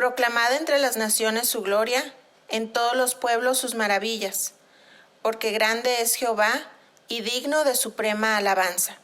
Proclamad entre las naciones su gloria, en todos los pueblos sus maravillas, porque grande es Jehová y digno de suprema alabanza.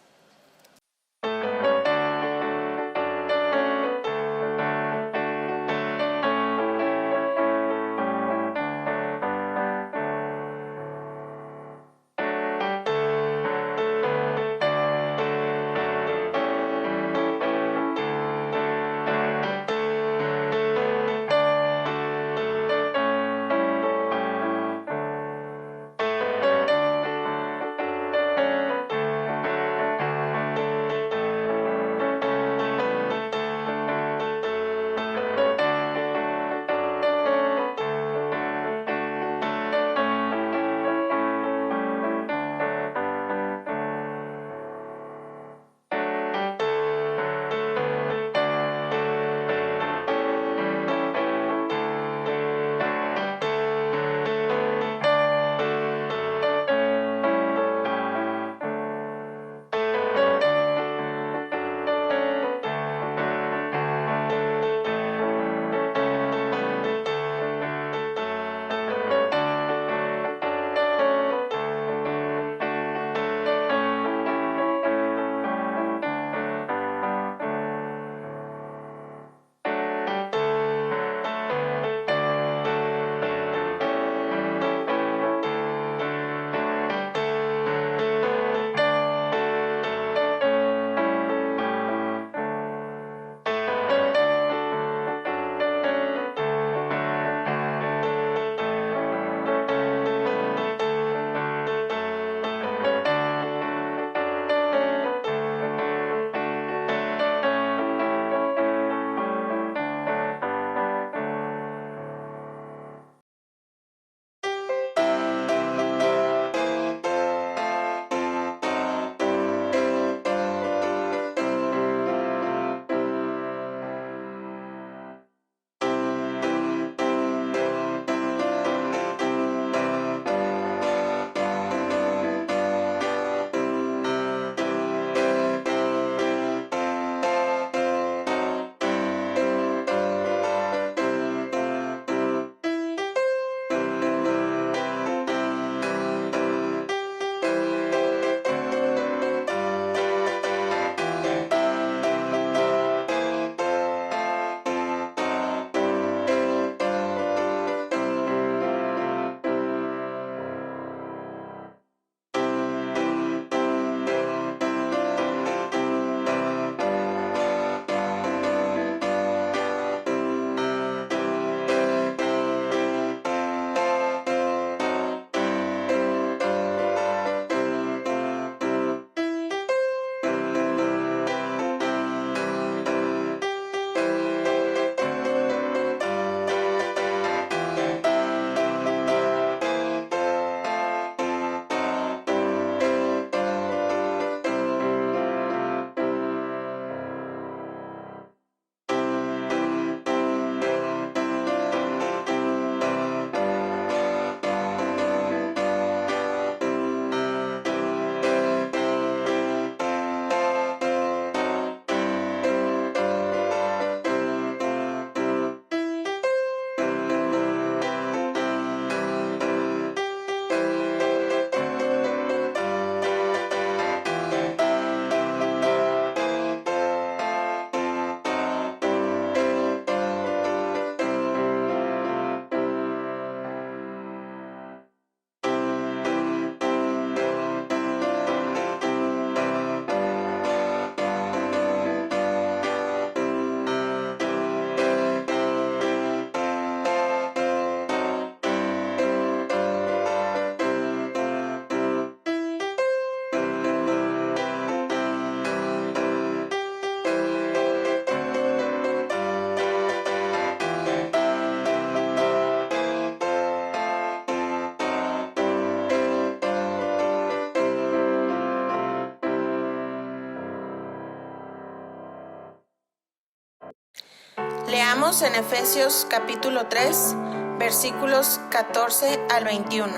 Leamos en Efesios capítulo 3, versículos 14 al 21.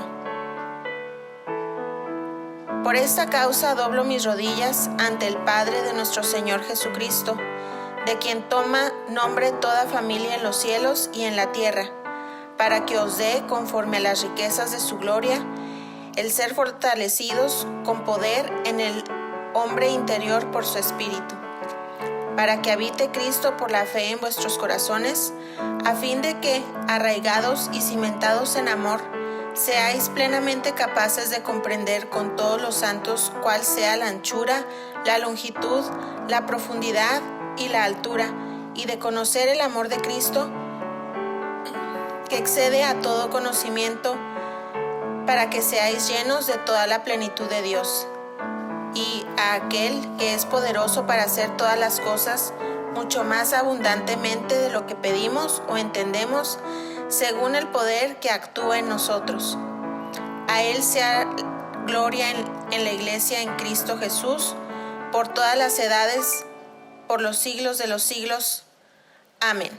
Por esta causa doblo mis rodillas ante el Padre de nuestro Señor Jesucristo, de quien toma nombre toda familia en los cielos y en la tierra, para que os dé, conforme a las riquezas de su gloria, el ser fortalecidos con poder en el hombre interior por su Espíritu, para que habite Cristo por la fe en vuestros corazones, a fin de que, arraigados y cimentados en amor, seáis plenamente capaces de comprender con todos los santos cuál sea la anchura, la longitud, la profundidad y la altura, y de conocer el amor de Cristo, que excede a todo conocimiento, para que seáis llenos de toda la plenitud de Dios. Y a aquel que es poderoso para hacer todas las cosas, mucho más abundantemente de lo que pedimos o entendemos, según el poder que actúa en nosotros. A Él sea gloria en la Iglesia en Cristo Jesús, por todas las edades, por los siglos de los siglos. Amén.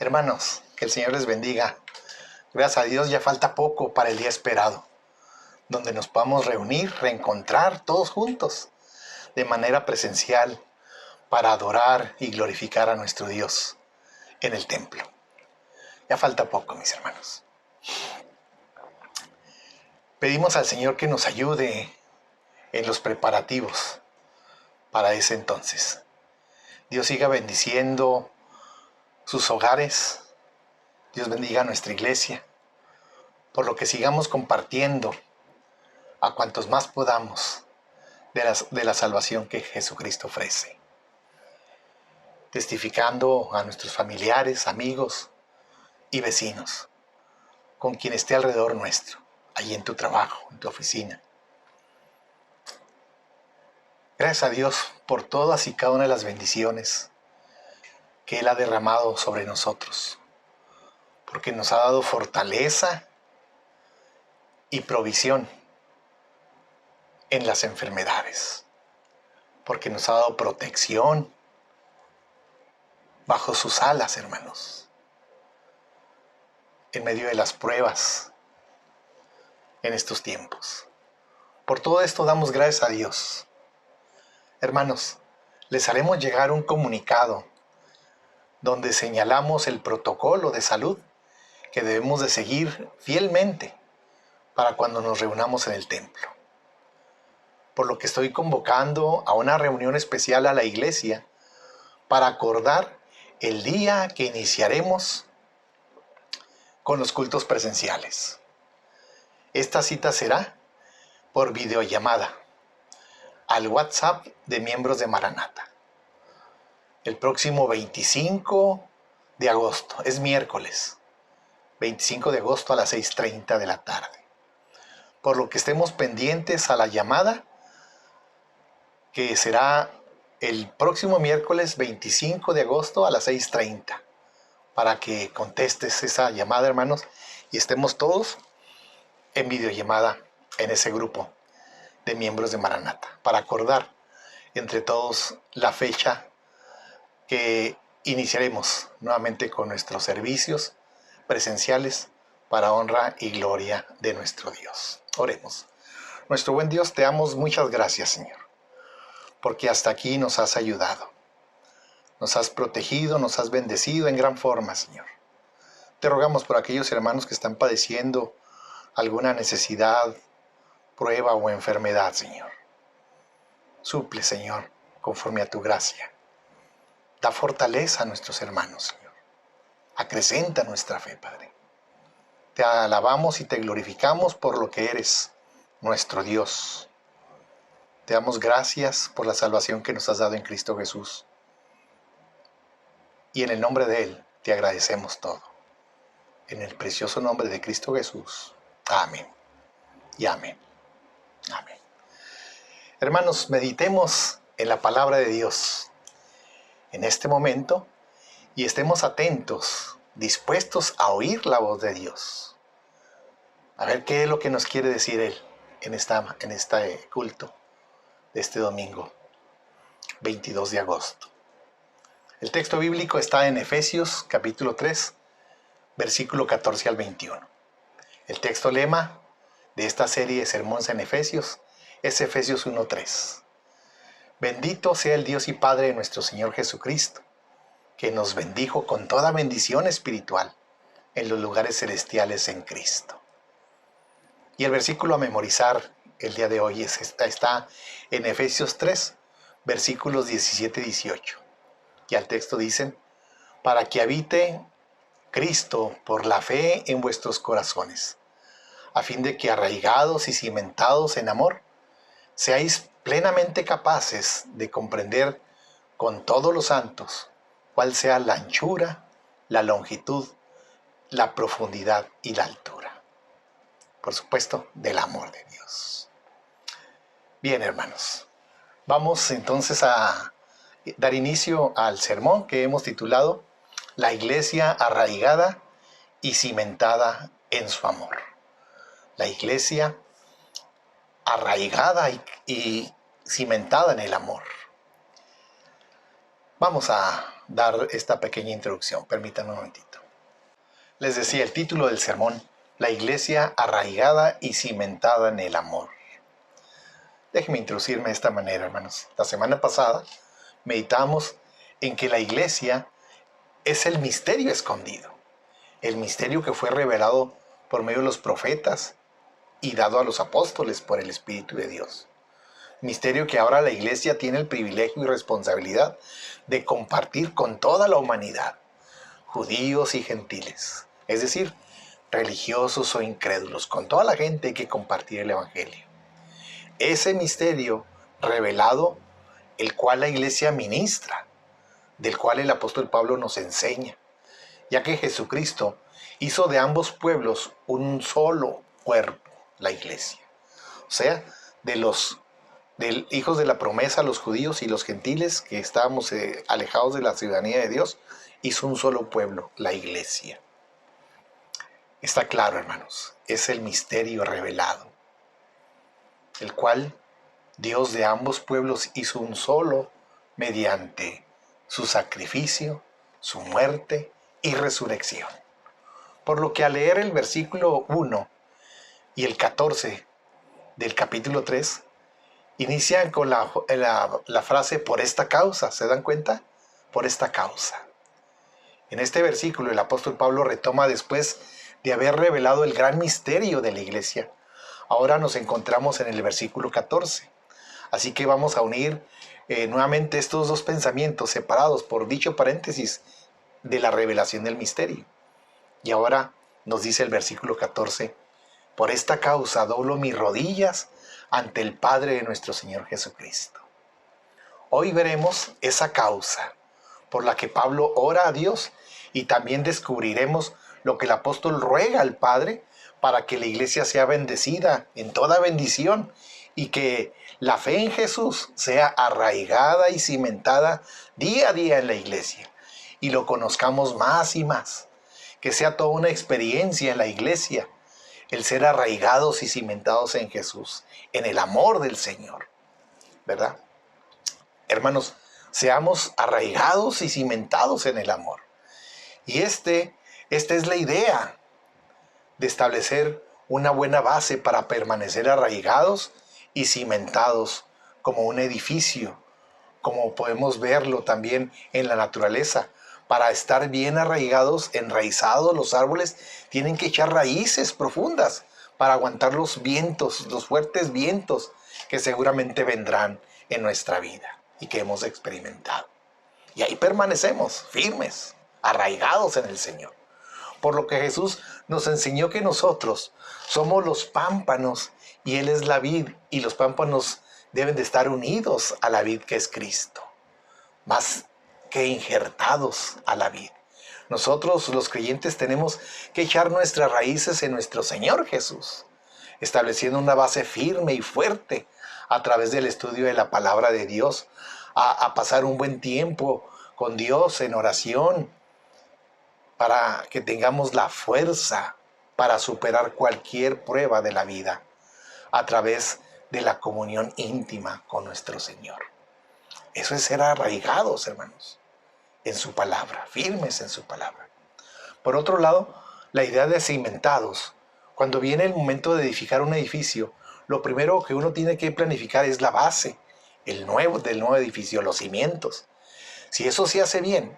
Hermanos, que el Señor les bendiga. Gracias a Dios ya falta poco para el día esperado, donde nos podamos reunir, reencontrar todos juntos, de manera presencial, para adorar y glorificar a nuestro Dios en el templo. Ya falta poco, mis hermanos. Pedimos al Señor que nos ayude en los preparativos para ese entonces. Dios siga bendiciendo sus hogares. Dios bendiga a nuestra iglesia, por lo que sigamos compartiendo a cuantos más podamos de la salvación que Jesucristo ofrece. Testificando a nuestros familiares, amigos y vecinos, con quien esté alrededor nuestro, allí en tu trabajo, en tu oficina. Gracias a Dios por todas y cada una de las bendiciones que Él ha derramado sobre nosotros, porque nos ha dado fortaleza y provisión en las enfermedades, porque nos ha dado protección bajo sus alas, hermanos, en medio de las pruebas en estos tiempos. Por todo esto damos gracias a Dios. Hermanos, les haremos llegar un comunicado donde señalamos el protocolo de salud que debemos de seguir fielmente para cuando nos reunamos en el templo. Por lo que estoy convocando a una reunión especial a la iglesia para acordar el día que iniciaremos con los cultos presenciales. Esta cita será por videollamada al WhatsApp de miembros de Maranata. El próximo 25 de agosto, es miércoles, 25 de agosto a las 6:30 de la tarde. Por lo que estemos pendientes a la llamada, que será el próximo miércoles 25 de agosto a las 6:30, para que contestes esa llamada, hermanos, y estemos todos en videollamada en ese grupo de miembros de Maranata, para acordar entre todos la fecha que iniciaremos nuevamente con nuestros servicios presenciales para honra y gloria de nuestro Dios. Oremos. Nuestro buen Dios, te damos muchas gracias, Señor, porque hasta aquí nos has ayudado. Nos has protegido, nos has bendecido en gran forma, Señor. Te rogamos por aquellos hermanos que están padeciendo alguna necesidad, prueba o enfermedad, Señor. Suple, Señor, conforme a tu gracia. Da fortaleza a nuestros hermanos, Señor. Acrecenta nuestra fe, Padre. Te alabamos y te glorificamos por lo que eres, nuestro Dios. Te damos gracias por la salvación que nos has dado en Cristo Jesús. Y en el nombre de Él te agradecemos todo. En el precioso nombre de Cristo Jesús. Amén. Y amén. Amén. Hermanos, meditemos en la palabra de Dios en este momento y estemos atentos, dispuestos a oír la voz de Dios. A ver qué es lo que nos quiere decir Él en este culto de este domingo, 22 de agosto. El texto bíblico está en Efesios capítulo 3, versículo 14 al 21. El texto lema de esta serie de sermones en Efesios es Efesios 1:3. Bendito sea el Dios y Padre de nuestro Señor Jesucristo, que nos bendijo con toda bendición espiritual en los lugares celestiales en Cristo. Y el versículo a memorizar el día de hoy está en Efesios 3, versículos 17 y 18. Y al texto dicen, para que habite Cristo por la fe en vuestros corazones, a fin de que arraigados y cimentados en amor, seáis plenamente capaces de comprender con todos los santos cuál sea la anchura, la longitud, la profundidad y la altura. Por supuesto, del amor de Dios. Bien, hermanos, vamos entonces a dar inicio al sermón que hemos titulado La iglesia arraigada y cimentada en su amor. La iglesia arraigada y cimentada en el amor. Vamos a dar esta pequeña introducción. Permítanme un momentito. Les decía el título del sermón: la iglesia arraigada y cimentada en el amor. Déjenme introducirme de esta manera, hermanos. La semana pasada meditamos en que la iglesia es el misterio escondido, el misterio que fue revelado por medio de los profetas y dado a los apóstoles por el Espíritu de Dios. Misterio que ahora la iglesia tiene el privilegio y responsabilidad de compartir con toda la humanidad, judíos y gentiles, es decir, religiosos o incrédulos. Con toda la gente hay que compartir el evangelio. Ese misterio revelado, el cual la iglesia ministra, del cual el apóstol Pablo nos enseña, ya que Jesucristo hizo de ambos pueblos un solo cuerpo, la iglesia. O sea, de hijos de la promesa, los judíos y los gentiles, que estábamos alejados de la ciudadanía de Dios, hizo un solo pueblo, la iglesia. Está claro, hermanos, es el misterio revelado, el cual Dios de ambos pueblos hizo un solo mediante su sacrificio, su muerte y resurrección. Por lo que al leer el versículo 1 y el 14 del capítulo 3, inician con la frase "por esta causa". ¿Se dan cuenta? Por esta causa. En este versículo el apóstol Pablo retoma, después de haber revelado el gran misterio de la iglesia. Ahora nos encontramos en el versículo 14. Así que vamos a unir nuevamente estos dos pensamientos separados por dicho paréntesis de la revelación del misterio. Y ahora nos dice el versículo 14: por esta causa doblo mis rodillas ante el Padre de nuestro Señor Jesucristo. Hoy veremos esa causa por la que Pablo ora a Dios, y también descubriremos lo que el apóstol ruega al Padre para que la iglesia sea bendecida en toda bendición y que la fe en Jesús sea arraigada y cimentada día a día en la iglesia y lo conozcamos más y más, que sea toda una experiencia en la iglesia el ser arraigados y cimentados en Jesús, en el amor del Señor, ¿verdad? Hermanos, seamos arraigados y cimentados en el amor. Y esta es la idea de establecer una buena base para permanecer arraigados y cimentados como un edificio, como podemos verlo también en la naturaleza. Para estar bien arraigados, enraizados, los árboles tienen que echar raíces profundas para aguantar los vientos, los fuertes vientos que seguramente vendrán en nuestra vida y que hemos experimentado. Y ahí permanecemos firmes, arraigados en el Señor. Por lo que Jesús nos enseñó que nosotros somos los pámpanos y Él es la vid, y los pámpanos deben de estar unidos a la vid que es Cristo, más que injertados a la vid. Nosotros los creyentes tenemos que echar nuestras raíces en nuestro Señor Jesús, estableciendo una base firme y fuerte a través del estudio de la palabra de Dios, a pasar un buen tiempo con Dios en oración, para que tengamos la fuerza para superar cualquier prueba de la vida a través de la comunión íntima con nuestro Señor. Eso es ser arraigados, hermanos, en su palabra, firmes en su palabra. Por otro lado, la idea de cimentados. Cuando viene el momento de edificar un edificio, lo primero que uno tiene que planificar es la base, del nuevo edificio, los cimientos. Si eso se hace bien,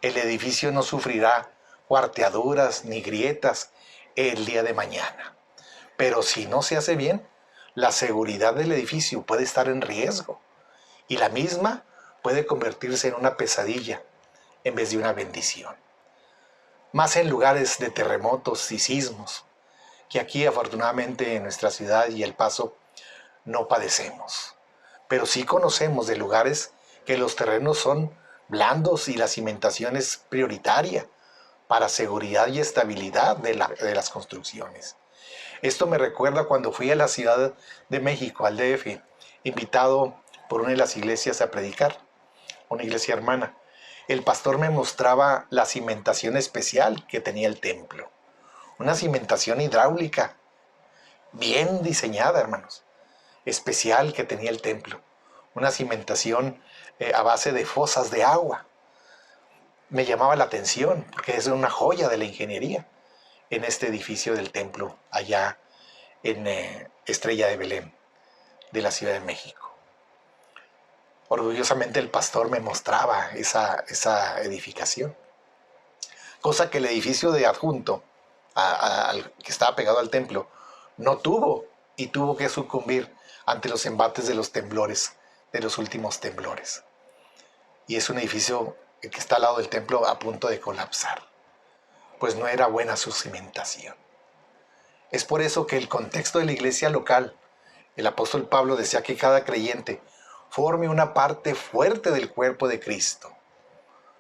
el edificio no sufrirá cuarteaduras ni grietas el día de mañana. Pero si no se hace bien, la seguridad del edificio puede estar en riesgo y la misma puede convertirse en una pesadilla en vez de una bendición. Más en lugares de terremotos y sismos, que aquí afortunadamente en nuestra ciudad y El Paso no padecemos. Pero sí conocemos de lugares que los terrenos son blandos y la cimentación es prioritaria para seguridad y estabilidad de las construcciones. Esto me recuerda cuando fui a la Ciudad de México, al DF, invitado por una de las iglesias a predicar, una iglesia hermana. El pastor me mostraba la cimentación especial que tenía el templo. Una cimentación hidráulica, bien diseñada, hermanos, especial que tenía el templo. Una cimentación a base de fosas de agua. me llamaba la atención, porque es una joya de la ingeniería en este edificio del templo, allá en Estrella de Belén, de la Ciudad de México. Orgullosamente el pastor me mostraba esa edificación, cosa que el edificio de adjunto, que estaba pegado al templo, no tuvo, y tuvo que sucumbir ante los embates de los temblores, de los últimos temblores. Y es un edificio que está al lado del templo a punto de colapsar, pues no era buena su cimentación. Es por eso que el contexto de la iglesia local, el apóstol Pablo decía que cada creyente forme una parte fuerte del cuerpo de Cristo.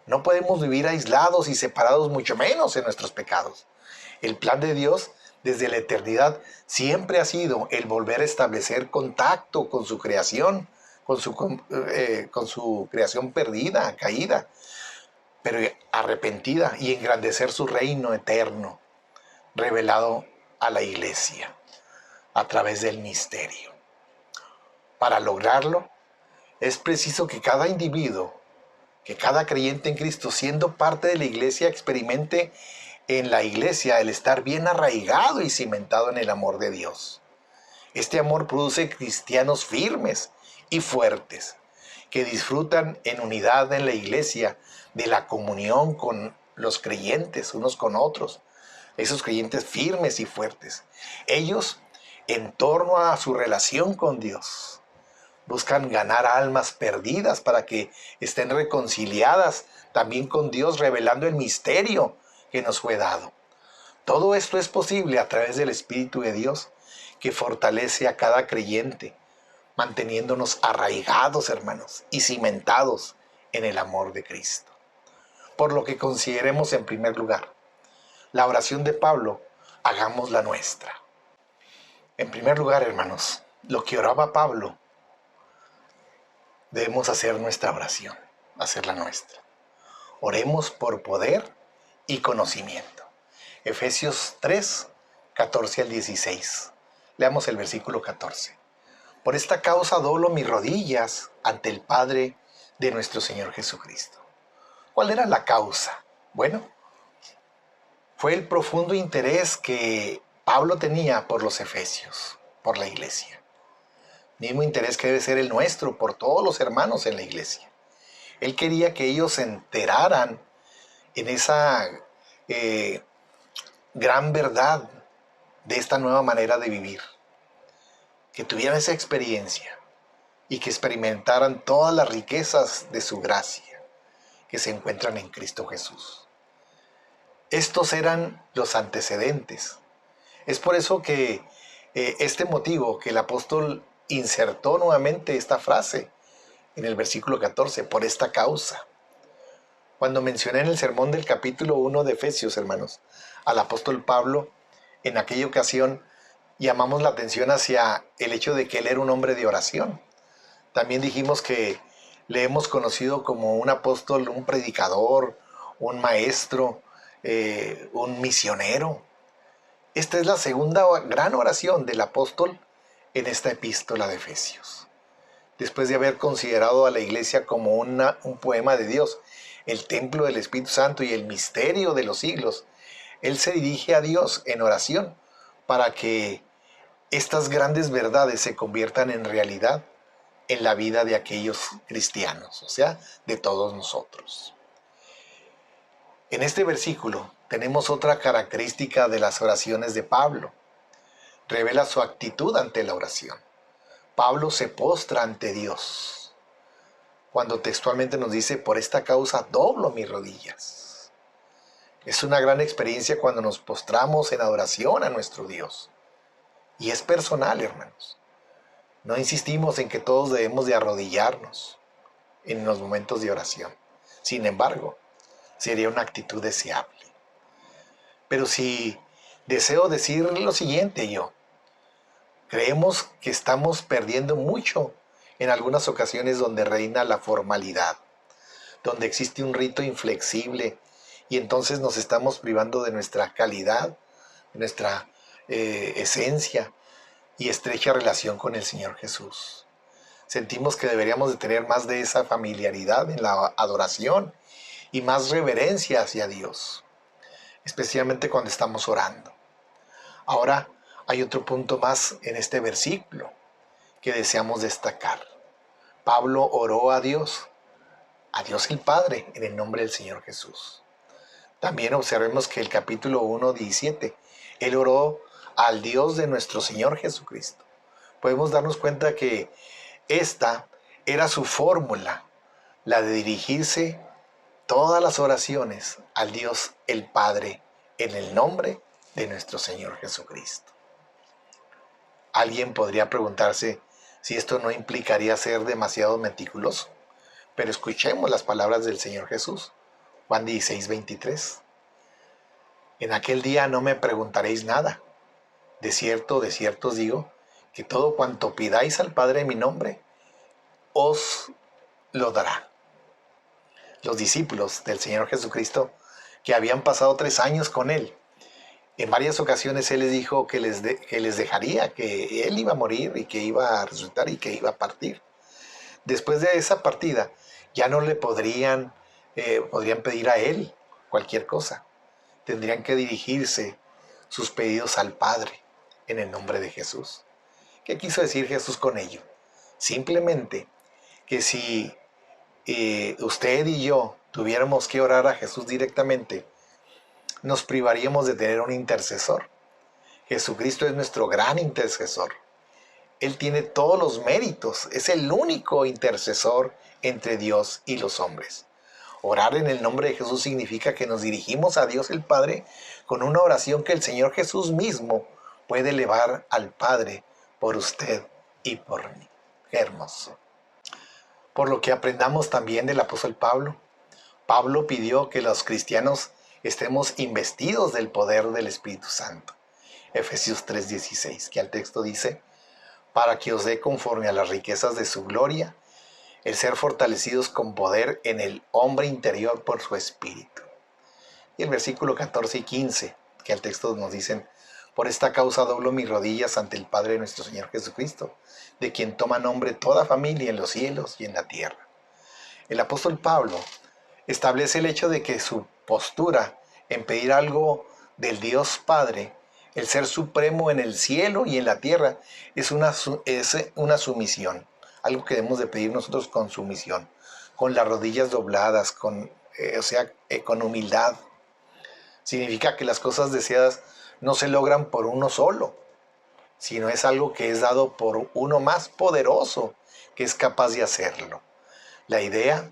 No podemos vivir aislados y separados, mucho menos en nuestros pecados. El plan de Dios desde la eternidad siempre ha sido el volver a establecer contacto con su creación, con su creación perdida, caída, pero arrepentida, y engrandecer su reino eterno, revelado a la iglesia a través del misterio. Para lograrlo, es preciso que cada individuo, que cada creyente en Cristo, siendo parte de la iglesia, experimente en la iglesia el estar bien arraigado y cimentado en el amor de Dios. Este amor produce cristianos firmes y fuertes, que disfrutan en unidad en la iglesia de la comunión con los creyentes, unos con otros, esos creyentes firmes y fuertes. Ellos, en torno a su relación con Dios, buscan ganar almas perdidas para que estén reconciliadas también con Dios, revelando el misterio que nos fue dado. Todo esto es posible a través del Espíritu de Dios, que fortalece a cada creyente, manteniéndonos arraigados, hermanos, y cimentados en el amor de Cristo. Por lo que consideremos en primer lugar la oración de Pablo, hagamos la nuestra. En primer lugar, hermanos, lo que oraba Pablo, debemos hacer nuestra oración, hacerla nuestra. Oremos por poder y conocimiento. Efesios 3, 14 al 16. Leamos el versículo 14. Por esta causa doblo mis rodillas ante el Padre de nuestro Señor Jesucristo. ¿Cuál era la causa? Bueno, fue el profundo interés que Pablo tenía por los efesios, por la iglesia. Mismo interés que debe ser el nuestro por todos los hermanos en la iglesia. Él quería que ellos se enteraran en esa gran verdad de esta nueva manera de vivir, que tuvieran esa experiencia y que experimentaran todas las riquezas de su gracia que se encuentran en Cristo Jesús. Estos eran los antecedentes. Es por eso que este motivo que el apóstol insertó nuevamente esta frase en el versículo 14, por esta causa. Cuando mencioné en el sermón del capítulo 1 de Efesios, hermanos, al apóstol Pablo, en aquella ocasión llamamos la atención hacia el hecho de que él era un hombre de oración. También dijimos que le hemos conocido como un apóstol, un predicador, un maestro, un misionero. Esta es la segunda gran oración del apóstol en esta epístola de Efesios. Después de haber considerado a la iglesia como un poema de Dios, el templo del Espíritu Santo y el misterio de los siglos, él se dirige a Dios en oración para que estas grandes verdades se conviertan en realidad en la vida de aquellos cristianos, o sea, de todos nosotros. En este versículo tenemos otra característica de las oraciones de Pablo. Revela su actitud ante la oración. Pablo se postra ante Dios, cuando textualmente nos dice, por esta causa doblo mis rodillas. Es una gran experiencia cuando nos postramos en adoración a nuestro Dios. Y es personal, hermanos. No insistimos en que todos debemos de arrodillarnos en los momentos de oración. Sin embargo, sería una actitud deseable. Pero si deseo decir lo siguiente creemos que estamos perdiendo mucho en algunas ocasiones donde reina la formalidad, donde existe un rito inflexible, y entonces nos estamos privando de nuestra calidad, de nuestra esencia y estrecha relación con el Señor Jesús. Sentimos que deberíamos de tener más de esa familiaridad en la adoración y más reverencia hacia Dios, especialmente cuando estamos orando. Ahora hay otro punto más en este versículo que deseamos destacar. Pablo oró a Dios el Padre, en el nombre del Señor Jesús. También observemos que el capítulo 1:17, él oró al Dios de nuestro Señor Jesucristo. Podemos darnos cuenta que esta era su fórmula, la de dirigirse todas las oraciones al Dios el Padre en el nombre de nuestro Señor Jesucristo. Alguien podría preguntarse si esto no implicaría ser demasiado meticuloso, pero escuchemos las palabras del Señor Jesús. Juan 16:23. En aquel día no me preguntaréis nada. De cierto os digo, que todo cuanto pidáis al Padre en mi nombre, os lo dará. Los discípulos del Señor Jesucristo, que habían pasado 3 años con Él, en varias ocasiones Él les dijo que les dejaría, que Él iba a morir y que iba a resucitar y que iba a partir. Después de esa partida, ya no le podrían pedir a Él cualquier cosa. Tendrían que dirigirse sus pedidos al Padre en el nombre de Jesús. ¿Qué quiso decir Jesús con ello? Simplemente que si usted y yo tuviéramos que orar a Jesús directamente, nos privaríamos de tener un intercesor. Jesucristo es nuestro gran intercesor. Él tiene todos los méritos, es el único intercesor entre Dios y los hombres. Orar en el nombre de Jesús significa que nos dirigimos a Dios el Padre con una oración que el Señor Jesús mismo puede elevar al Padre por usted y por mí. Qué hermoso. Por lo que aprendamos también del apóstol Pablo. Pablo pidió que los cristianos estemos investidos del poder del Espíritu Santo. Efesios 3:16, que al texto dice, para que os dé conforme a las riquezas de su gloria, el ser fortalecidos con poder en el hombre interior por su Espíritu. Y el versículo 14 y 15, que al texto nos dicen, por esta causa doblo mis rodillas ante el Padre de nuestro Señor Jesucristo, de quien toma nombre toda familia en los cielos y en la tierra. El apóstol Pablo establece el hecho de que su postura en pedir algo del Dios Padre, el ser supremo en el cielo y en la tierra, es una sumisión, algo que debemos de pedir nosotros con sumisión, con las rodillas dobladas, con humildad. Significa que las cosas deseadas no se logran por uno solo, sino es algo que es dado por uno más poderoso que es capaz de hacerlo. La idea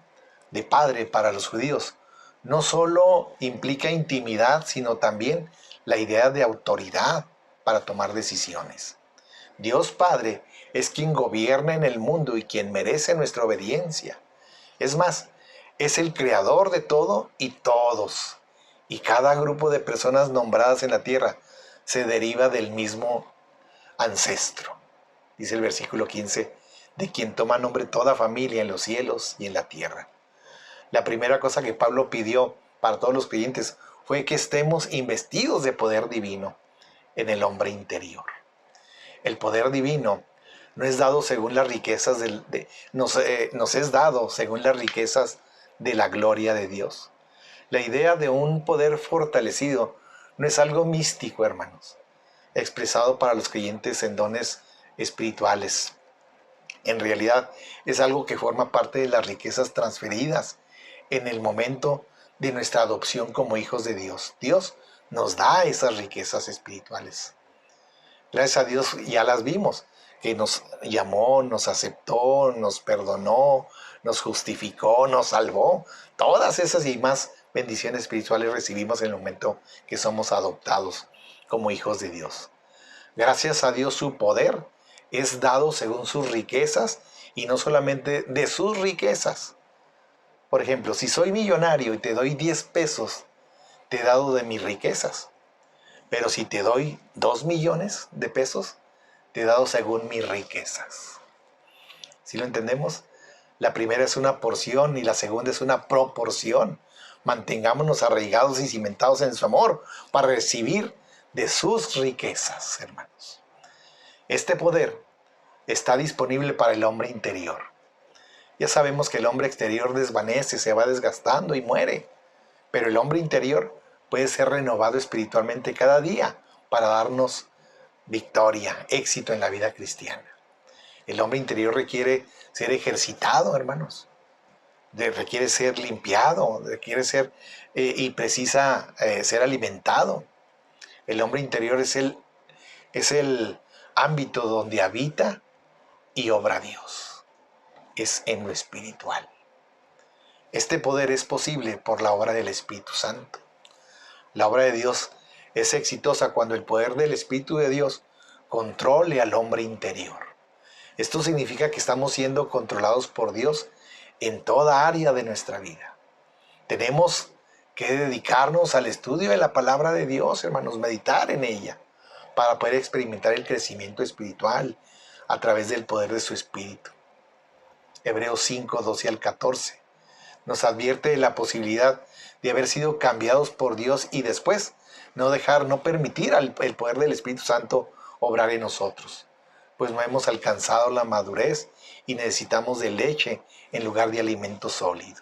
de Padre para los judíos no solo implica intimidad, sino también la idea de autoridad para tomar decisiones. Dios Padre es quien gobierna en el mundo y quien merece nuestra obediencia. Es más, es el creador de todo y todos. Y cada grupo de personas nombradas en la tierra se deriva del mismo ancestro. Dice el versículo 15, de quien toma nombre toda familia en los cielos y en la tierra. La primera cosa que Pablo pidió para todos los creyentes fue que estemos investidos de poder divino en el hombre interior. El poder divino no es dado según las riquezas nos es dado según las riquezas de la gloria de Dios. La idea de un poder fortalecido no es algo místico, hermanos, expresado para los creyentes en dones espirituales. En realidad es algo que forma parte de las riquezas transferidas en el momento de nuestra adopción como hijos de Dios. Dios nos da esas riquezas espirituales. Gracias a Dios ya las vimos, que nos llamó, nos aceptó, nos perdonó, nos justificó, nos salvó. Todas esas y más bendiciones espirituales recibimos en el momento que somos adoptados como hijos de Dios. Gracias a Dios su poder es dado según sus riquezas y no solamente de sus riquezas. Por ejemplo, si soy millonario y te doy 10 pesos, te he dado de mis riquezas. Pero si te doy 2 millones de pesos, te he dado según mis riquezas. ¿Sí lo entendemos? La primera es una porción y la segunda es una proporción. Mantengámonos arraigados y cimentados en su amor para recibir de sus riquezas, hermanos. Este poder está disponible para el hombre interior. Ya sabemos que el hombre exterior desvanece, se va desgastando y muere, pero el hombre interior puede ser renovado espiritualmente cada día para darnos victoria, éxito en la vida cristiana. El hombre interior requiere ser ejercitado, hermanos. Requiere ser limpiado, requiere ser y precisa ser alimentado. El hombre interior es el ámbito donde habita y obra Dios. Es en lo espiritual. Este poder es posible por la obra del Espíritu Santo. La obra de Dios es exitosa cuando el poder del Espíritu de Dios controle al hombre interior. Esto significa que estamos siendo controlados por Dios en toda área de nuestra vida. Tenemos que dedicarnos al estudio de la palabra de Dios, hermanos, meditar en ella, para poder experimentar el crecimiento espiritual a través del poder de su Espíritu. Hebreos 5, 12 al 14 nos advierte de la posibilidad de haber sido cambiados por Dios y después no permitir el poder del Espíritu Santo obrar en nosotros, pues no hemos alcanzado la madurez y necesitamos de leche en lugar de alimento sólido.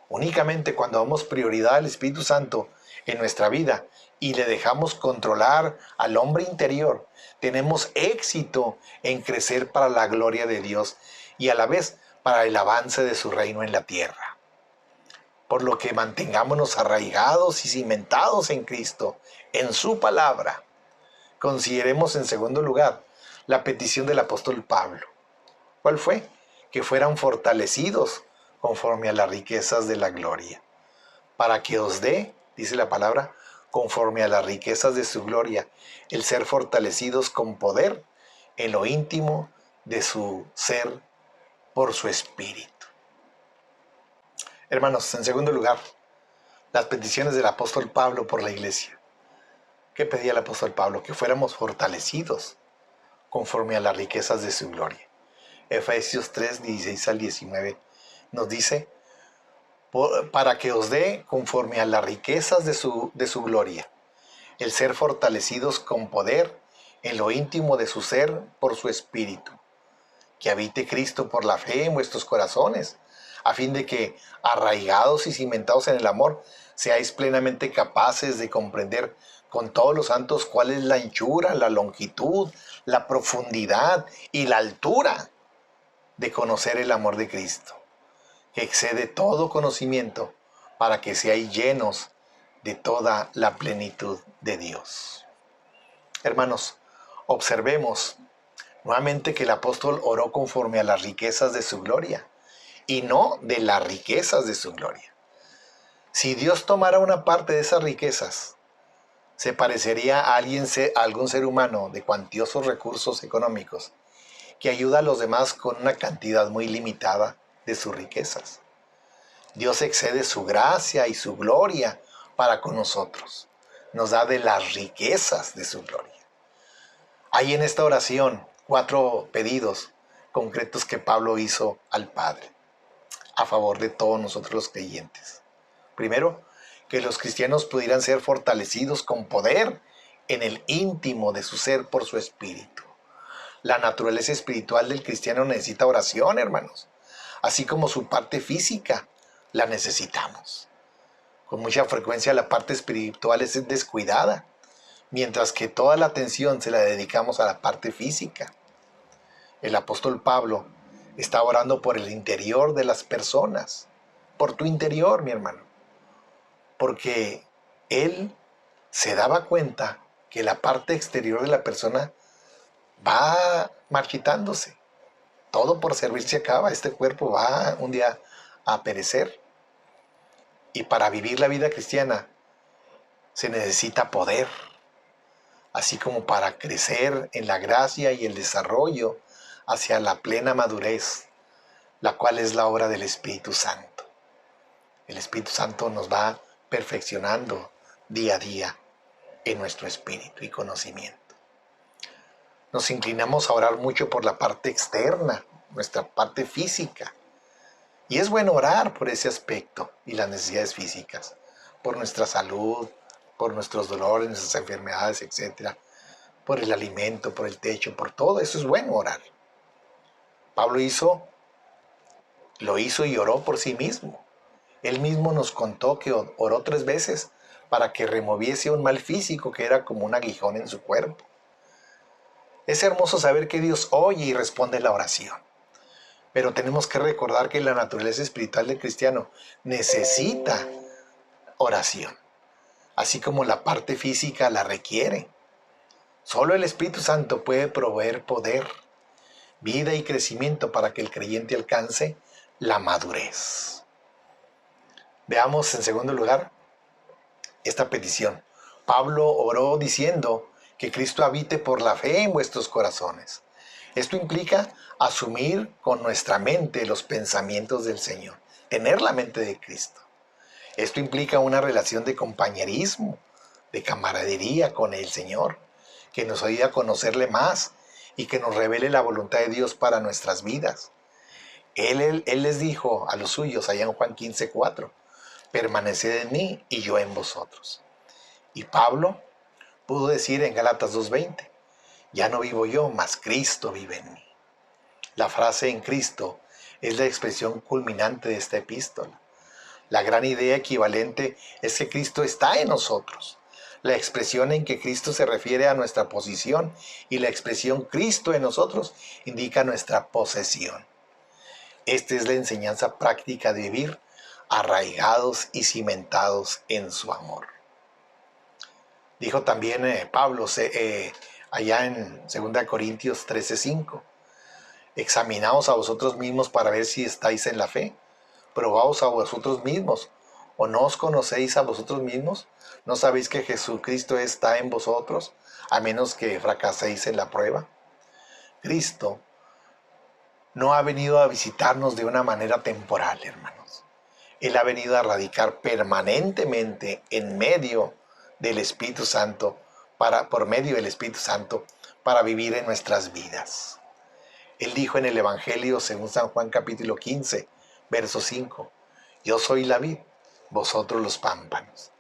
Únicamente cuando damos prioridad al Espíritu Santo en nuestra vida y le dejamos controlar al hombre interior, tenemos éxito en crecer para la gloria de Dios y a la vez para el avance de su reino en la tierra. Por lo que mantengámonos arraigados y cimentados en Cristo, en su palabra. Consideremos en segundo lugar la petición del apóstol Pablo. ¿Cuál fue? Que fueran fortalecidos conforme a las riquezas de la gloria, para que os dé, dice la palabra, conforme a las riquezas de su gloria, el ser fortalecidos con poder en lo íntimo de su ser por su espíritu. Hermanos, en segundo lugar, las peticiones del apóstol Pablo por la iglesia. ¿Qué pedía el apóstol Pablo? Que fuéramos fortalecidos conforme a las riquezas de su gloria. Efesios 3, 16 al 19 nos dice, para que os dé conforme a las riquezas de su gloria, el ser fortalecidos con poder en lo íntimo de su ser por su espíritu, que habite Cristo por la fe en vuestros corazones, a fin de que, arraigados y cimentados en el amor, seáis plenamente capaces de comprender con todos los santos cuál es la anchura, la longitud, la profundidad y la altura de conocer el amor de Cristo, que excede todo conocimiento, para que seáis llenos de toda la plenitud de Dios. Hermanos, observemos nuevamente que el apóstol oró conforme a las riquezas de su gloria y no de las riquezas de su gloria. Si Dios tomara una parte de esas riquezas, se parecería a algún ser humano de cuantiosos recursos económicos que ayuda a los demás con una cantidad muy limitada de sus riquezas. Dios excede su gracia y su gloria para con nosotros. Nos da de las riquezas de su gloria. Hay en esta oración 4 pedidos concretos que Pablo hizo al Padre a favor de todos nosotros los creyentes. Primero, que los cristianos pudieran ser fortalecidos con poder en el íntimo de su ser por su espíritu. La naturaleza espiritual del cristiano necesita oración, hermanos, así como su parte física la necesitamos. Con mucha frecuencia la parte espiritual es descuidada, mientras que toda la atención se la dedicamos a la parte física. El apóstol Pablo está orando por el interior de las personas, por tu interior, mi hermano, porque él se daba cuenta que la parte exterior de la persona va marchitándose. Todo por servir se acaba. Este cuerpo va un día a perecer. Y para vivir la vida cristiana se necesita poder, así como para crecer en la gracia y el desarrollo hacia la plena madurez, la cual es la obra del Espíritu Santo. El Espíritu Santo nos va perfeccionando día a día en nuestro espíritu y conocimiento. Nos inclinamos a orar mucho por la parte externa, nuestra parte física. Y es bueno orar por ese aspecto y las necesidades físicas, por nuestra salud, por nuestros dolores, nuestras enfermedades, etc. Por el alimento, por el techo, por todo eso es bueno orar. Pablo hizo Lo hizo y oró por sí mismo. Él mismo nos contó que oró 3 veces para que removiese un mal físico que era como un aguijón en su cuerpo. Es hermoso saber que Dios oye y responde la oración. Pero tenemos que recordar que la naturaleza espiritual del cristiano necesita oración, así como la parte física la requiere. Solo el Espíritu Santo puede proveer poder, vida y crecimiento para que el creyente alcance la madurez. Veamos en segundo lugar esta petición. Pablo oró diciendo que Cristo habite por la fe en vuestros corazones. Esto implica asumir con nuestra mente los pensamientos del Señor, tener la mente de Cristo. Esto implica una relación de compañerismo, de camaradería con el Señor, que nos ayude a conocerle más y que nos revele la voluntad de Dios para nuestras vidas. Él les dijo a los suyos allá en Juan 15:4, permaneced en mí y yo en vosotros. Y Pablo pudo decir en Gálatas 2:20, ya no vivo yo, mas Cristo vive en mí. La frase en Cristo es la expresión culminante de esta epístola. La gran idea equivalente es que Cristo está en nosotros. La expresión en que Cristo se refiere a nuestra posición y la expresión Cristo en nosotros indica nuestra posesión. Esta es la enseñanza práctica de vivir arraigados y cimentados en su amor. Dijo también Pablo allá en 2 Corintios 13:5, examinaos a vosotros mismos para ver si estáis en la fe. Probaos a vosotros mismos, ¿o no os conocéis a vosotros mismos? ¿No sabéis que Jesucristo está en vosotros, a menos que fracaséis en la prueba? Cristo no ha venido a visitarnos de una manera temporal, hermanos. Él ha venido a radicar permanentemente en medio del Espíritu Santo, por medio del Espíritu Santo, para vivir en nuestras vidas. Él dijo en el Evangelio según San Juan capítulo 15, verso 5, yo soy la vid, vosotros los pámpanos.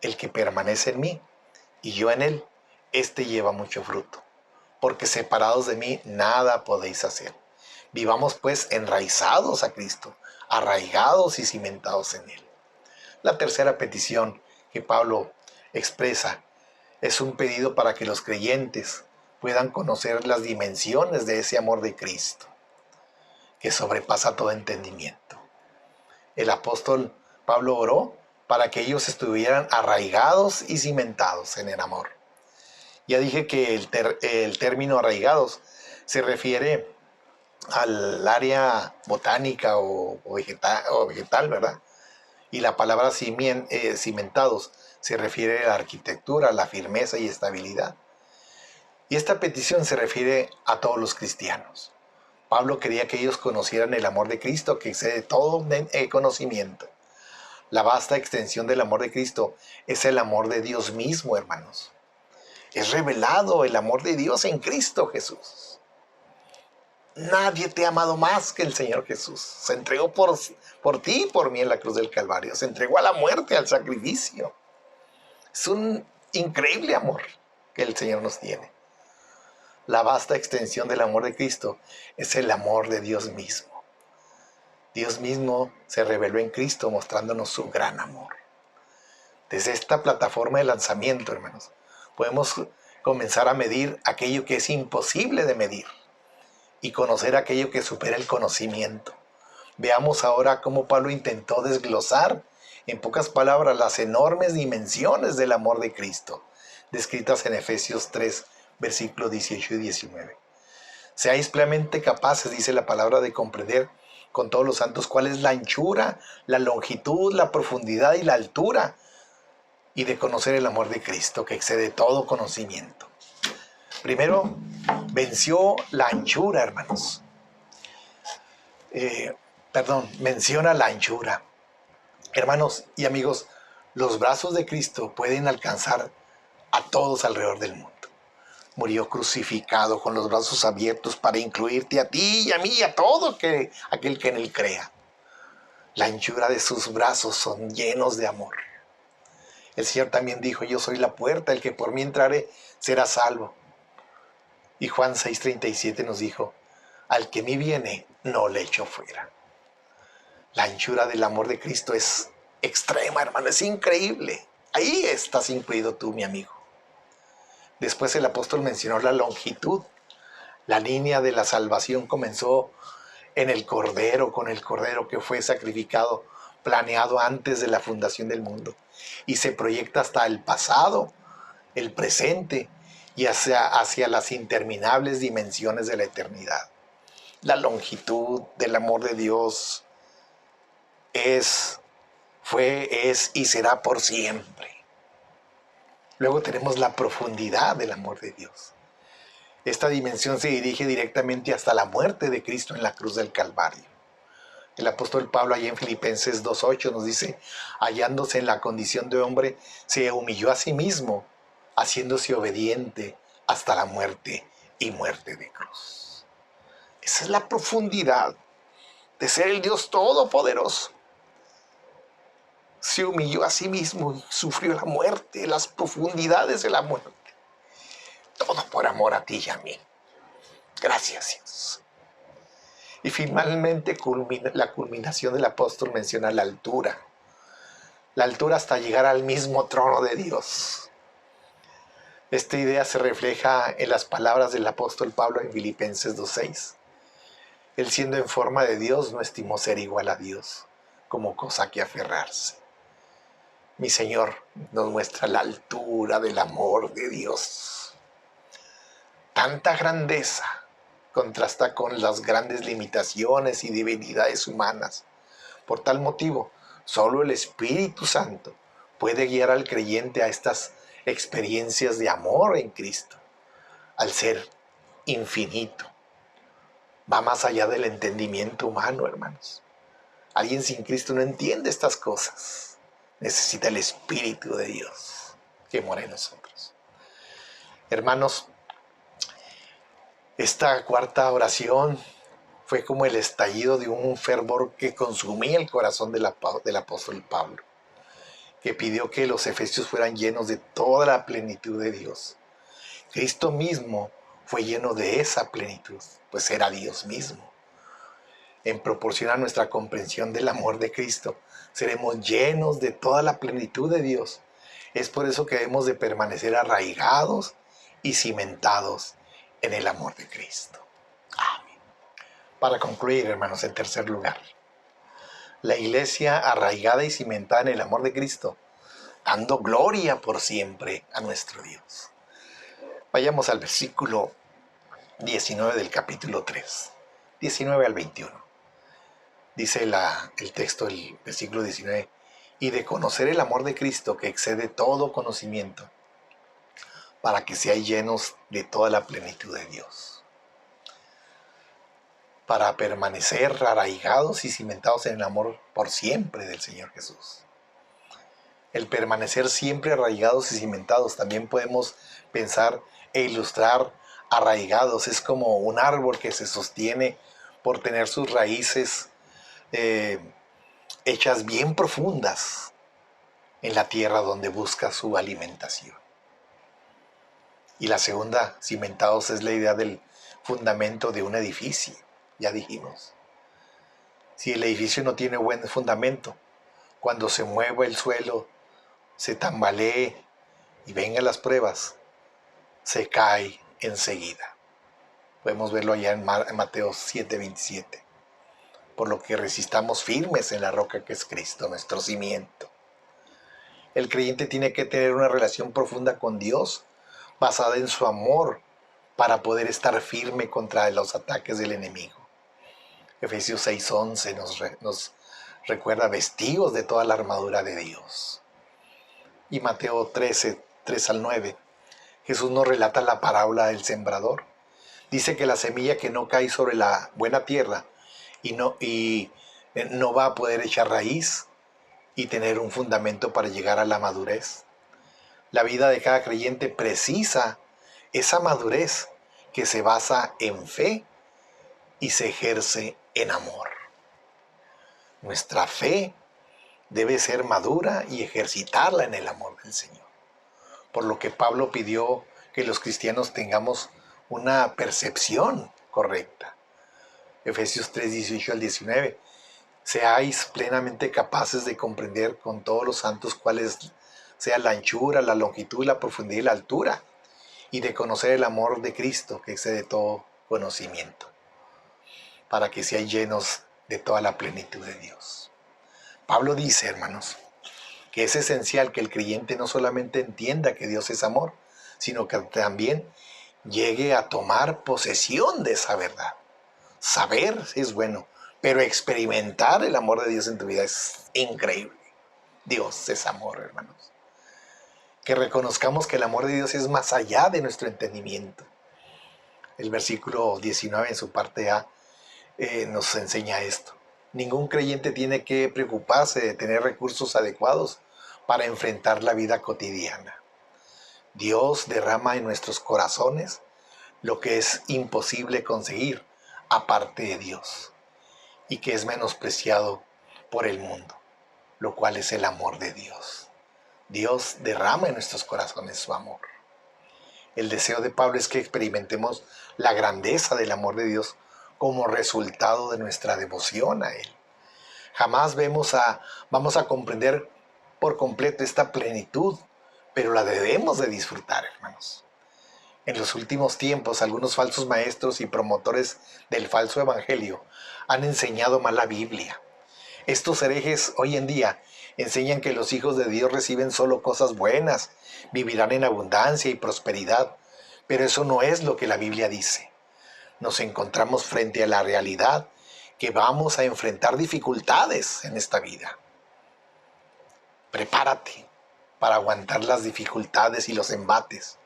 El que permanece en mí y yo en él, éste lleva mucho fruto, porque separados de mí nada podéis hacer. Vivamos pues enraizados a Cristo, arraigados y cimentados en él. La tercera petición que Pablo expresa es un pedido para que los creyentes puedan conocer las dimensiones de ese amor de Cristo, que sobrepasa todo entendimiento. El apóstol Pablo oró para que ellos estuvieran arraigados y cimentados en el amor. Ya dije que el término arraigados se refiere al área botánica o vegetal, ¿verdad? Y la palabra cimentados se refiere a la arquitectura, la firmeza y estabilidad. Y esta petición se refiere a todos los cristianos. Pablo quería que ellos conocieran el amor de Cristo que excede todo conocimiento. La vasta extensión del amor de Cristo es el amor de Dios mismo, hermanos. Es revelado el amor de Dios en Cristo Jesús. Nadie te ha amado más que el Señor Jesús. Se entregó por ti y por mí en la cruz del Calvario. Se entregó a la muerte, al sacrificio. Es un increíble amor que el Señor nos tiene. La vasta extensión del amor de Cristo es el amor de Dios mismo. Dios mismo se reveló en Cristo mostrándonos su gran amor. Desde esta plataforma de lanzamiento, hermanos, podemos comenzar a medir aquello que es imposible de medir y conocer aquello que supera el conocimiento. Veamos ahora cómo Pablo intentó desglosar en pocas palabras las enormes dimensiones del amor de Cristo, descritas en Efesios 3, versículos 18 y 19. Seáis plenamente capaces, dice la palabra, de comprender con todos los santos cuál es la anchura, la longitud, la profundidad y la altura, y de conocer el amor de Cristo que excede todo conocimiento. Primero, venció la anchura, hermanos. Menciona la anchura. Hermanos y amigos, los brazos de Cristo pueden alcanzar a todos alrededor del mundo. Murió crucificado con los brazos abiertos para incluirte a ti y a mí y a todo aquel que en él crea. La anchura de sus brazos son llenos de amor. El Señor también dijo, yo soy la puerta, el que por mí entrare será salvo. Y Juan 6:37 nos dijo, al que a mí viene, no le echo fuera. La anchura del amor de Cristo es extrema, hermano, es increíble. Ahí estás incluido tú, mi amigo. Después el apóstol mencionó la longitud. La línea de la salvación comenzó en el Cordero, con el Cordero que fue sacrificado, planeado antes de la fundación del mundo, y se proyecta hasta el pasado, el presente y hacia las interminables dimensiones de la eternidad. La longitud del amor de Dios es y será por siempre. Luego tenemos la profundidad del amor de Dios. Esta dimensión se dirige directamente hasta la muerte de Cristo en la cruz del Calvario. El apóstol Pablo allá en Filipenses 2:8 nos dice: hallándose en la condición de hombre, se humilló a sí mismo, haciéndose obediente hasta la muerte y muerte de cruz. Esa es la profundidad de ser el Dios Todopoderoso. Se humilló a sí mismo y sufrió la muerte, las profundidades de la muerte. Todo por amor a ti y a mí. Gracias, Dios. Y finalmente la culminación del apóstol menciona la altura. La altura hasta llegar al mismo trono de Dios. Esta idea se refleja en las palabras del apóstol Pablo en Filipenses 2:6. Él, siendo en forma de Dios, no estimó ser igual a Dios como cosa que aferrarse. Mi Señor nos muestra la altura del amor de Dios. Tanta grandeza contrasta con las grandes limitaciones y debilidades humanas. Por tal motivo, solo el Espíritu Santo puede guiar al creyente a estas experiencias de amor en Cristo. Al ser infinito, va más allá del entendimiento humano, hermanos. Alguien sin Cristo no entiende estas cosas. Necesita el Espíritu de Dios que mora en nosotros. Hermanos, esta cuarta oración fue como el estallido de un fervor que consumía el corazón del apóstol Pablo, que pidió que los efesios fueran llenos de toda la plenitud de Dios. Cristo mismo fue lleno de esa plenitud, pues era Dios mismo. En proporción a nuestra comprensión del amor de Cristo, seremos llenos de toda la plenitud de Dios. Es por eso que debemos de permanecer arraigados y cimentados en el amor de Cristo. Amén. Para concluir, hermanos, en tercer lugar, la iglesia arraigada y cimentada en el amor de Cristo, dando gloria por siempre a nuestro Dios. Vayamos al versículo 19 del capítulo 3, 19 al 21. Dice el texto del versículo 19, y de conocer el amor de Cristo que excede todo conocimiento, para que seáis llenos de toda la plenitud de Dios. Para permanecer arraigados y cimentados en el amor por siempre del Señor Jesús. El permanecer siempre arraigados y cimentados, también podemos pensar e ilustrar arraigados. Es como un árbol que se sostiene por tener sus raíces hechas bien profundas en la tierra donde busca su alimentación. Y la segunda, cimentados, es la idea del fundamento de un edificio. Ya dijimos, si el edificio no tiene buen fundamento, cuando se mueva el suelo, se tambalee y vengan las pruebas, se cae enseguida. Podemos verlo allá en Mateo 7:27. Por lo que resistamos firmes en la roca que es Cristo, nuestro cimiento. El creyente tiene que tener una relación profunda con Dios, basada en su amor, para poder estar firme contra los ataques del enemigo. Efesios 6:11 nos recuerda vestigos de toda la armadura de Dios. Y Mateo 13, 3 al 9, Jesús nos relata la parábola del sembrador. Dice que la semilla que no cae sobre la buena tierra y no va a poder echar raíz y tener un fundamento para llegar a la madurez. La vida de cada creyente precisa esa madurez que se basa en fe y se ejerce en amor. Nuestra fe debe ser madura y ejercitarla en el amor del Señor. Por lo que Pablo pidió que los cristianos tengamos una percepción correcta. Efesios 3, 18 al 19. seáis plenamente capaces de comprender con todos los santos cuál es sea la anchura, la longitud, la profundidad y la altura, y de conocer el amor de Cristo que excede todo conocimiento, para que seáis llenos de toda la plenitud de Dios. Pablo dice, hermanos, que es esencial que el creyente no solamente entienda que Dios es amor, sino que también llegue a tomar posesión de esa verdad. Saber es bueno, pero experimentar el amor de Dios en tu vida es increíble. Dios es amor, hermanos. Que reconozcamos que el amor de Dios es más allá de nuestro entendimiento. El versículo 19 en su parte A nos enseña esto. Ningún creyente tiene que preocuparse de tener recursos adecuados para enfrentar la vida cotidiana. Dios derrama en nuestros corazones lo que es imposible conseguir aparte de Dios y que es menospreciado por el mundo, lo cual es el amor de Dios. Dios derrama en nuestros corazones su amor. El deseo de Pablo es que experimentemos la grandeza del amor de Dios como resultado de nuestra devoción a Él. Jamás vamos a comprender por completo esta plenitud, pero la debemos de disfrutar, hermanos. En los últimos tiempos, algunos falsos maestros y promotores del falso evangelio han enseñado mal la Biblia. Estos herejes hoy en día enseñan que los hijos de Dios reciben solo cosas buenas, vivirán en abundancia y prosperidad, pero eso no es lo que la Biblia dice. Nos encontramos frente a la realidad que vamos a enfrentar dificultades en esta vida. Prepárate para aguantar las dificultades y los embates.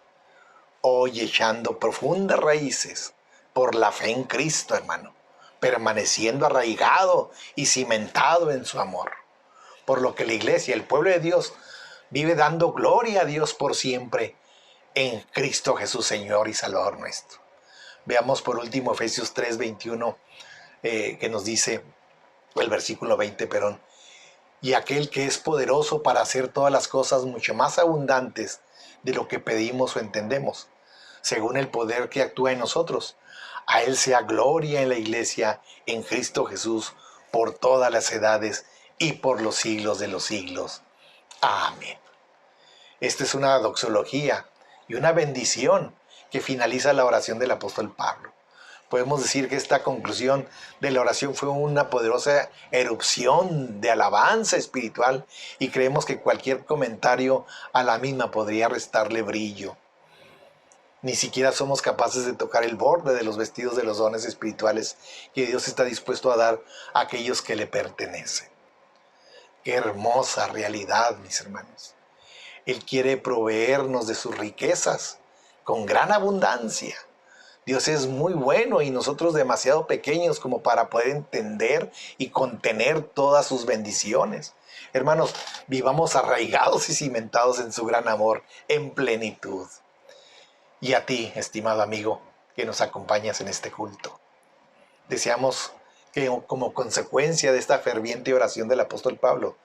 Hoy echando profundas raíces por la fe en Cristo, hermano, permaneciendo arraigado y cimentado en su amor. Por lo que la iglesia, el pueblo de Dios, vive dando gloria a Dios por siempre en Cristo Jesús, Señor y Salvador nuestro. Veamos por último Efesios 3:21, que nos dice, el versículo 20, perdón, y aquel que es poderoso para hacer todas las cosas mucho más abundantes de lo que pedimos o entendemos, según el poder que actúa en nosotros. A Él sea gloria en la iglesia, en Cristo Jesús, por todas las edades y por los siglos de los siglos. Amén. Esta es una doxología y una bendición que finaliza la oración del apóstol Pablo. Podemos decir que esta conclusión de la oración fue una poderosa erupción de alabanza espiritual y creemos que cualquier comentario a la misma podría restarle brillo. Ni siquiera somos capaces de tocar el borde de los vestidos de los dones espirituales que Dios está dispuesto a dar a aquellos que le pertenecen. Qué hermosa realidad, mis hermanos. Él quiere proveernos de sus riquezas con gran abundancia. Dios es muy bueno y nosotros demasiado pequeños como para poder entender y contener todas sus bendiciones. Hermanos, vivamos arraigados y cimentados en su gran amor, en plenitud. Y a ti, estimado amigo, que nos acompañas en este culto, deseamos que como consecuencia de esta ferviente oración del apóstol Pablo,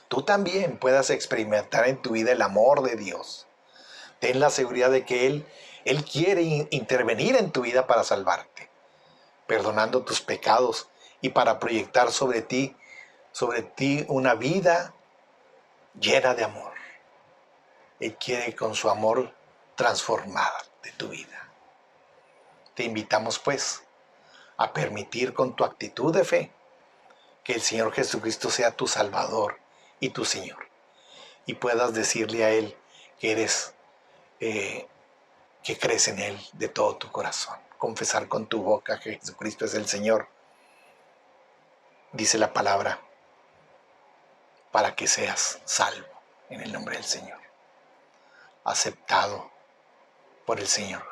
tú también puedas experimentar en tu vida el amor de Dios. Ten la seguridad de que Él quiere intervenir en tu vida para salvarte, perdonando tus pecados y para proyectar sobre ti una vida llena de amor. Él quiere con su amor transformar de tu vida. Te invitamos pues a permitir con tu actitud de fe que el Señor Jesucristo sea tu Salvador y tu Señor, y puedas decirle a Él que eres que crees en Él de todo tu corazón. Confesar con tu boca que Jesucristo es el Señor, dice la palabra, para que seas salvo en el nombre del Señor. Aceptado por el Señor,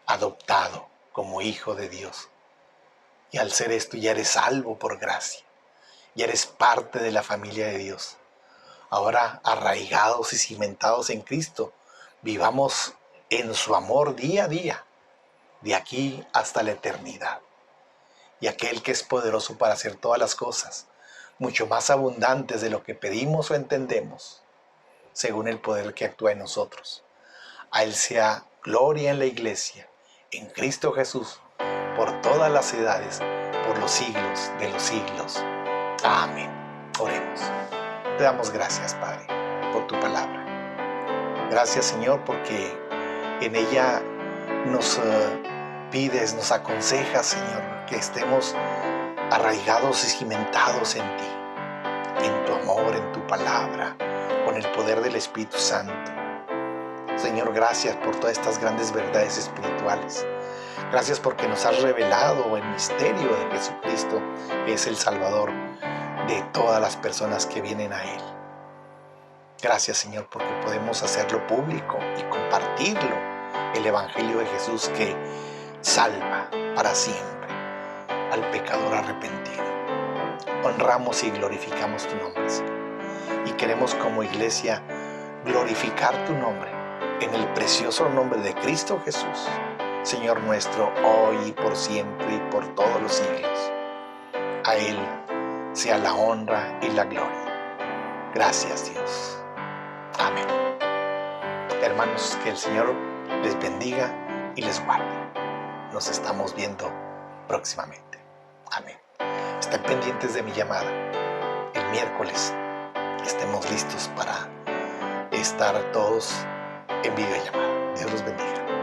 adoptado como hijo de Dios. Y al ser esto ya eres salvo por gracia, ya eres parte de la familia de Dios. Ahora arraigados y cimentados en Cristo, vivamos en su amor día a día, de aquí hasta la eternidad. Y aquel que es poderoso para hacer todas las cosas, mucho más abundantes de lo que pedimos o entendemos, según el poder que actúa en nosotros. A Él sea gloria en la iglesia, en Cristo Jesús, por todas las edades, por los siglos de los siglos. Amén. Oremos. Te damos gracias, Padre, por tu palabra. Gracias, Señor, porque en ella nos pides, nos aconsejas, Señor, que estemos arraigados y cimentados en ti, en tu amor, en tu palabra, con el poder del Espíritu Santo. Señor, gracias por todas estas grandes verdades espirituales. Gracias porque nos has revelado el misterio de Jesucristo, que es el Salvador de todas las personas que vienen a Él. Gracias, Señor, porque podemos hacerlo público y compartirlo, el Evangelio de Jesús que salva para siempre al pecador arrepentido. Honramos y glorificamos tu nombre, Señor. Y queremos como iglesia glorificar tu nombre en el precioso nombre de Cristo Jesús, Señor nuestro, hoy y por siempre y por todos los siglos. A Él sea la honra y la gloria. Gracias, Dios. Amén. Hermanos, que el Señor les bendiga y les guarde. Nos estamos viendo próximamente. Amén. Estén pendientes de mi llamada. El miércoles estemos listos para estar todos en videollamada. Dios los bendiga.